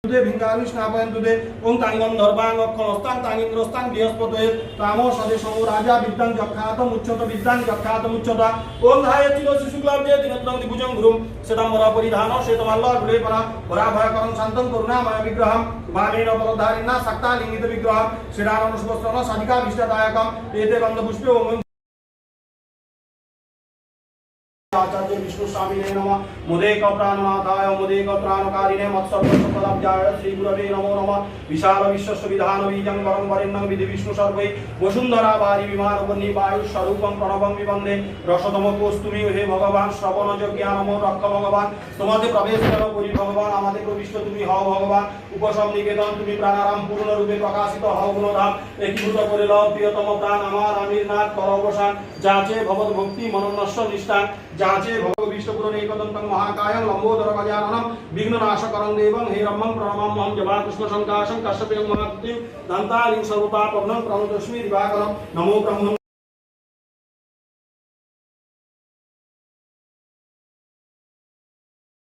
তুদে ভিঙ্গানি স্নাপয়ন্তু দে ওং তাঙ্গন ধর্বাং অক্ষণস্তাং তাঙ্গিন্দ্রস্তাং বৃহস্পতয়ে তামো সদেশং রাজা বিদ্যাং যক্ষাতম উচ্চত বিদ্যাং যক্ষাতম উচ্চতা ওং ধায়তি শুক্লাব্দে দিনত্রং দিভুজং গুরুম শ্বেতাম্বর পরিধান শ্বেতমাল্য গুলে পরা পরাভয়করং শান্তং করুণাময় বিগ্রহম ভাবেন পরধারিণা শক্তালিঙ্গিত বিগ্রহম শ্রীরামনুষ্পস্তন সাধিকা বিষ্টাদায়কম এতে গন্ধপুষ্পে ওম आचार्य विष्णु स्वामी नमः मुदेक प्राणनाथाय मुदेक प्राणकारिणे मत्सर्वसम्पदाब्जाय श्री गुरवे नमो नमः विशाल विश्वस्य विधान बीजं वरं वरेण्यं विधि विष्णु सर्वै वसुंधरा वारी विमान वन्नी वायु स्वरूपं प्रणवं विवन्दे रसतम कोस्तुमी हे भगवान श्रवण ज्ञान नमो रक्ष भगवान তোমাতে প্রবেশ করো করি ভগবান আমাদের প্রবিষ্ট তুমি হও ভগবান উপশম নিকেতন তুমি প্রাণারাম পূর্ণ রূপে প্রকাশিত হও গুণধাম একীভূত করে লও প্রিয়তম প্রাণ আমার আমির নাথ কর অবসান যাচে ভগবত ভক্তি মনোনস্য নিষ্ঠান যাচে ভগবিষ্ণু পুরনে একদন্তং মহাকায়ং লম্বোদর গজাননম বিঘ্ননাশকরং দেবং হে রম্মং প্রণমাম্যহং জবা কৃষ্ণ সংকাশং কাশ্যপেয়ং মহাকৃতিম দন্তালিং সর্বপাপগ্নং প্রণতস্মি দিবাকরম নমো ব্রহ্মং